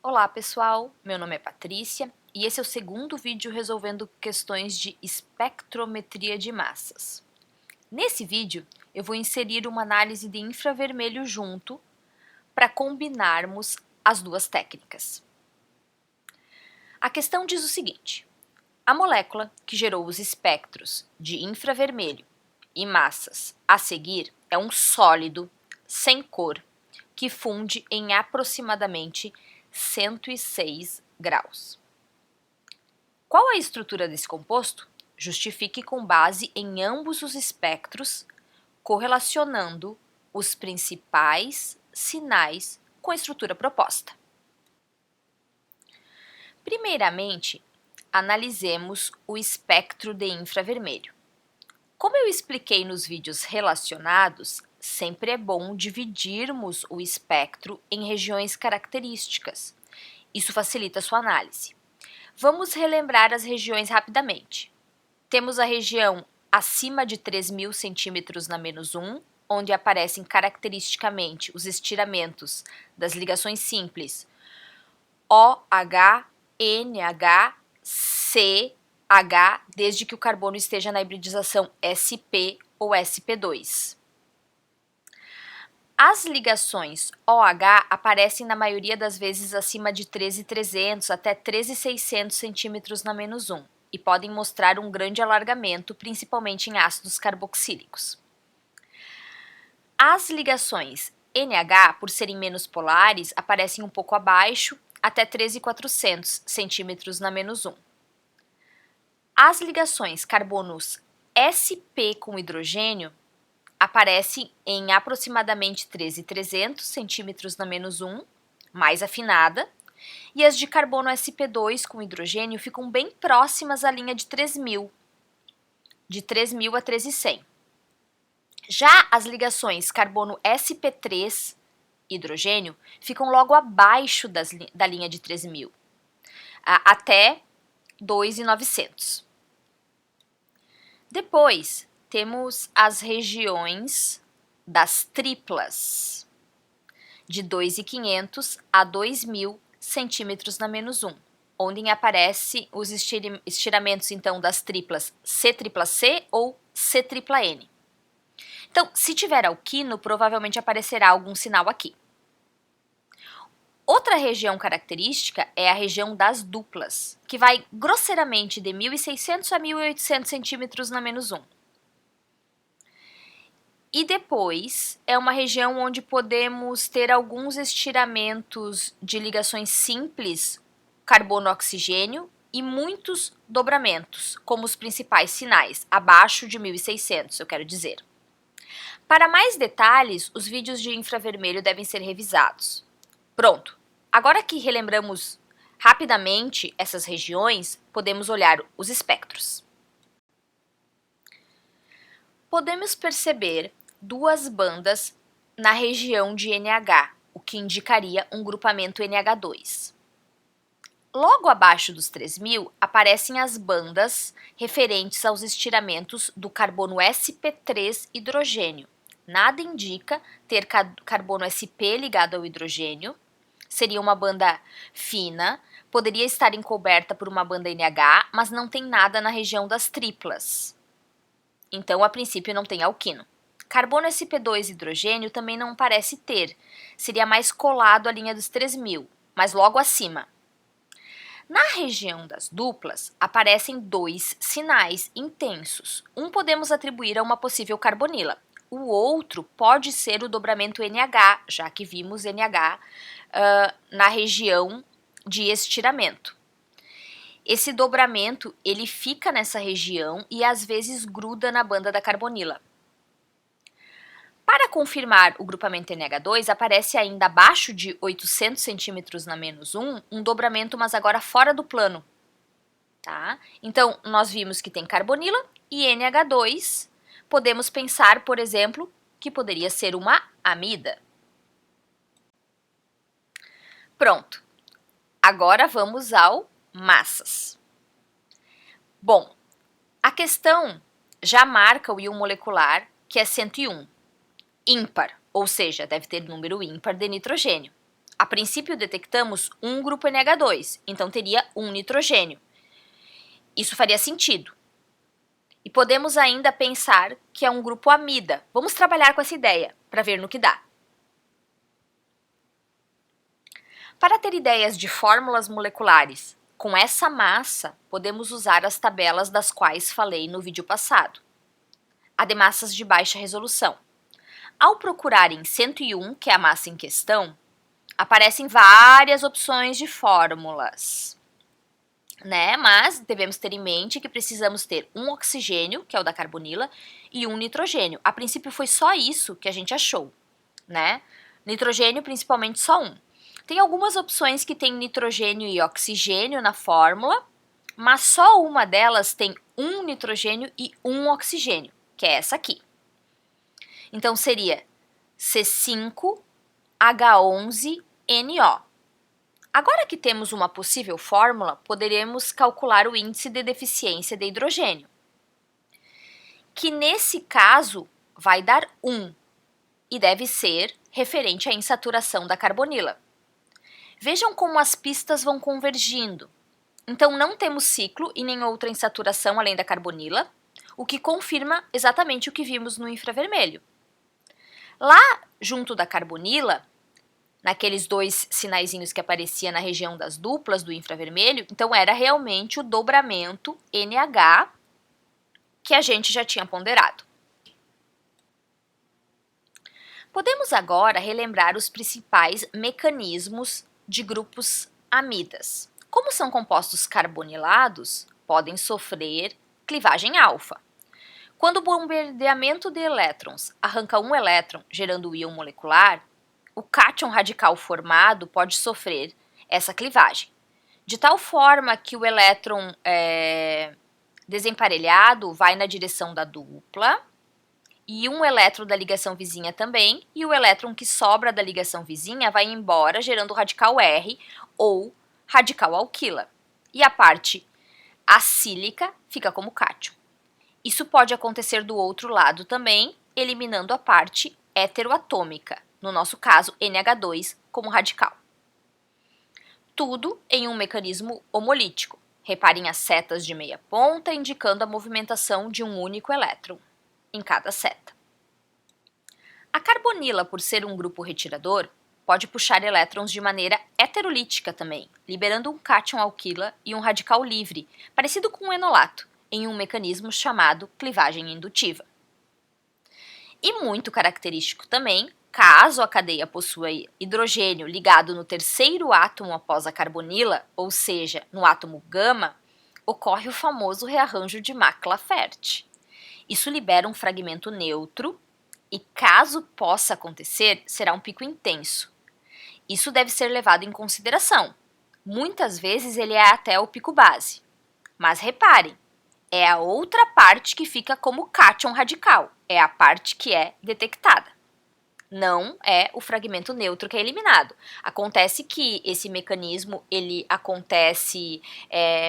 Olá pessoal, meu nome é Patrícia e esse é o segundo vídeo resolvendo questões de espectrometria de massas. Nesse vídeo eu vou inserir uma análise de infravermelho junto para combinarmos as duas técnicas. A questão diz o seguinte: a molécula que gerou os espectros de infravermelho e massas a seguir é um sólido sem cor que funde em aproximadamente 106 graus. Qual a estrutura desse composto? Justifique com base em ambos os espectros, correlacionando os principais sinais com a estrutura proposta. Primeiramente, analisemos o espectro de infravermelho. Como eu expliquei nos vídeos relacionados, sempre é bom dividirmos o espectro em regiões características. Isso facilita a sua análise. Vamos relembrar as regiões rapidamente. Temos a região acima de 3.000 centímetros na menos 1, onde aparecem caracteristicamente os estiramentos das ligações simples OH, NH, CH, desde que o carbono esteja na hibridização sp ou sp2. As ligações OH aparecem na maioria das vezes acima de 13.300 até 13.600 centímetros na menos 1 e podem mostrar um grande alargamento, principalmente em ácidos carboxílicos. As ligações NH, por serem menos polares, aparecem um pouco abaixo, até 13.400 centímetros na menos 1. As ligações carbonos sp com hidrogênio aparecem em aproximadamente 13.300 centímetros na menos 1, mais afinada, e as de carbono sp2 com hidrogênio ficam bem próximas à linha de 3.000, de 3.000 a 13.100. Já as ligações carbono sp3 hidrogênio ficam logo abaixo da linha de 13.000, até 2.900. Depois, temos as regiões das triplas, de 2.500 a 2.000 centímetros na menos 1, onde aparecem os estiramentos, então, das triplas C-tripla-C ou C-tripla-N. Então, se tiver alquino, provavelmente aparecerá algum sinal aqui. Outra região característica é a região das duplas, que vai grosseiramente de 1.600 a 1.800 centímetros na menos 1. E depois é uma região onde podemos ter alguns estiramentos de ligações simples, carbono-oxigênio, e muitos dobramentos, como os principais sinais, abaixo de 1.600, eu quero dizer. Para mais detalhes, os vídeos de infravermelho devem ser revisados. Pronto! Agora que relembramos rapidamente essas regiões, podemos olhar os espectros. Podemos perceber duas bandas na região de NH, o que indicaria um grupamento NH2. Logo abaixo dos 3.000 aparecem as bandas referentes aos estiramentos do carbono sp3 hidrogênio. Nada indica ter carbono sp ligado ao hidrogênio. Seria uma banda fina, poderia estar encoberta por uma banda NH, mas não tem nada na região das triplas. Então, a princípio, não tem alquino. Carbono sp2 hidrogênio também não parece ter, seria mais colado à linha dos 3.000, mas logo acima. Na região das duplas, aparecem dois sinais intensos. Um podemos atribuir a uma possível carbonila. O outro pode ser o dobramento NH, já que vimos NH na região de estiramento. Esse dobramento, ele fica nessa região e às vezes gruda na banda da carbonila. Para confirmar o grupamento NH2, aparece ainda abaixo de 800 centímetros na menos 1, um dobramento, mas agora fora do plano. Tá? Então, nós vimos que tem carbonila e NH2. Podemos pensar, por exemplo, que poderia ser uma amida. Pronto. Agora vamos ao massas. Bom, a questão já marca o íon molecular, que é 101. Ímpar, ou seja, deve ter número ímpar de nitrogênio. A princípio detectamos um grupo NH2, então teria um nitrogênio. Isso faria sentido. E podemos ainda pensar que é um grupo amida. Vamos trabalhar com essa ideia para ver no que dá. Para ter ideias de fórmulas moleculares com essa massa, podemos usar as tabelas das quais falei no vídeo passado. A de massas de baixa resolução. Ao procurarem 101, que é a massa em questão, aparecem várias opções de fórmulas, né? Mas devemos ter em mente que precisamos ter um oxigênio, que é o da carbonila, e um nitrogênio. A princípio foi só isso que a gente achou, né? Nitrogênio, principalmente só um. Tem algumas opções que tem nitrogênio e oxigênio na fórmula, mas só uma delas tem um nitrogênio e um oxigênio, que é essa aqui. Então seria C5H11NO. Agora que temos uma possível fórmula, poderemos calcular o índice de deficiência de hidrogênio, que nesse caso vai dar 1 e deve ser referente à insaturação da carbonila. Vejam como as pistas vão convergindo. Então não temos ciclo e nem outra insaturação além da carbonila, o que confirma exatamente o que vimos no infravermelho. Lá junto da carbonila, naqueles dois sinaizinhos que aparecia na região das duplas do infravermelho, então era realmente o dobramento NH que a gente já tinha ponderado. Podemos agora relembrar os principais mecanismos de grupos amidas. Como são compostos carbonilados, podem sofrer clivagem alfa. Quando o bombardeamento de elétrons arranca um elétron, gerando o íon molecular, o cátion radical formado pode sofrer essa clivagem, de tal forma que o elétron desemparelhado vai na direção da dupla, e um elétron da ligação vizinha também, e o elétron que sobra da ligação vizinha vai embora, gerando o radical R ou radical alquila. E a parte acílica fica como cátion. Isso pode acontecer do outro lado também, eliminando a parte heteroatômica, no nosso caso NH2 como radical. Tudo em um mecanismo homolítico. Reparem as setas de meia ponta indicando a movimentação de um único elétron em cada seta. A carbonila, por ser um grupo retirador, pode puxar elétrons de maneira heterolítica também, liberando um cátion alquila e um radical livre, parecido com um enolato, em um mecanismo chamado clivagem indutiva. E muito característico também, caso a cadeia possua hidrogênio ligado no terceiro átomo após a carbonila, ou seja, no átomo gama, ocorre o famoso rearranjo de Mac-Lafert. Isso libera um fragmento neutro e, caso possa acontecer, será um pico intenso. Isso deve ser levado em consideração. Muitas vezes ele é até o pico base. Mas reparem, é a outra parte que fica como cátion radical, é a parte que é detectada. Não é o fragmento neutro que é eliminado. Acontece que esse mecanismo ele acontece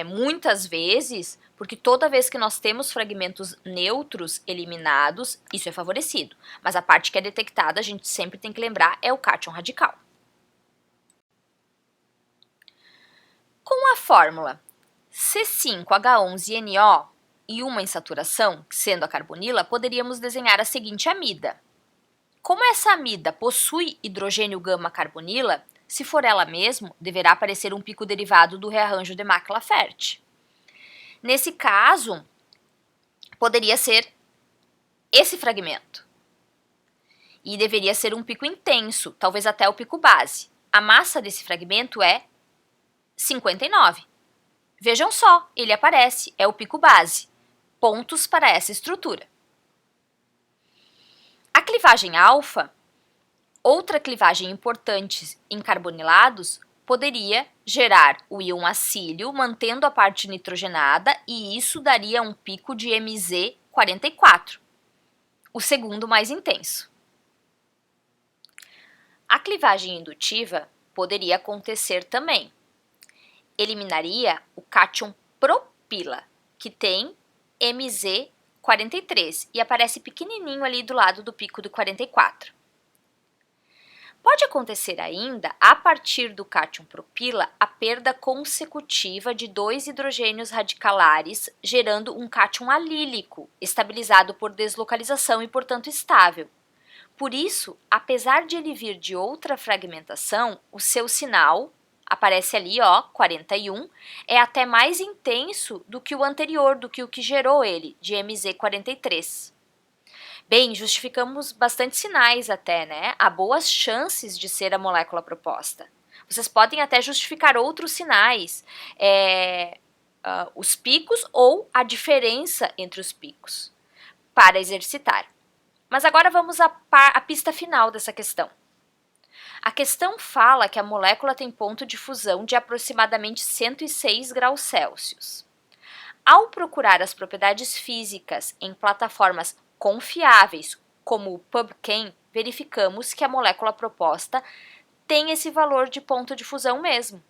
muitas vezes, porque toda vez que nós temos fragmentos neutros eliminados, isso é favorecido. Mas a parte que é detectada, a gente sempre tem que lembrar, é o cátion radical. Com a fórmula C5H11NO e uma insaturação, sendo a carbonila, poderíamos desenhar a seguinte amida. Como essa amida possui hidrogênio gama-carbonila, se for ela mesma, deverá aparecer um pico derivado do rearranjo de Mac-Lafert. Nesse caso, poderia ser esse fragmento. E deveria ser um pico intenso, talvez até o pico base. A massa desse fragmento é 59. Vejam só, ele aparece, é o pico base. Pontos para essa estrutura. A clivagem alfa, outra clivagem importante em carbonilados, poderia gerar o íon acílio, mantendo a parte nitrogenada, e isso daria um pico de MZ44, o segundo mais intenso. A clivagem indutiva poderia acontecer também. Eliminaria o cátion propila, que tem MZ43 e aparece pequenininho ali do lado do pico do 44. Pode acontecer ainda, a partir do cátion propila, a perda consecutiva de 2 hidrogênios radicalares, gerando um cátion alílico, estabilizado por deslocalização e, portanto, estável. Por isso, apesar de ele vir de outra fragmentação, o seu sinal, aparece ali, ó, 41, é até mais intenso do que o anterior, do que o que gerou ele, de MZ43. Bem, justificamos bastante sinais até, né? Há boas chances de ser a molécula proposta. Vocês podem até justificar outros sinais, os picos ou a diferença entre os picos, para exercitar. Mas agora vamos à pista final dessa questão. A questão fala que a molécula tem ponto de fusão de aproximadamente 106 graus Celsius. Ao procurar as propriedades físicas em plataformas confiáveis, como o PubChem, verificamos que a molécula proposta tem esse valor de ponto de fusão mesmo.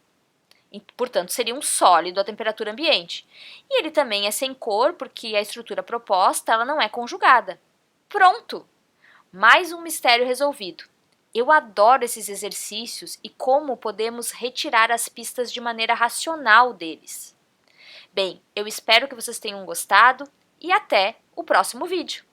E, portanto, seria um sólido à temperatura ambiente. E ele também é sem cor, porque a estrutura proposta ela não é conjugada. Pronto! Mais um mistério resolvido. Eu adoro esses exercícios e como podemos retirar as pistas de maneira racional deles. Bem, eu espero que vocês tenham gostado e até o próximo vídeo.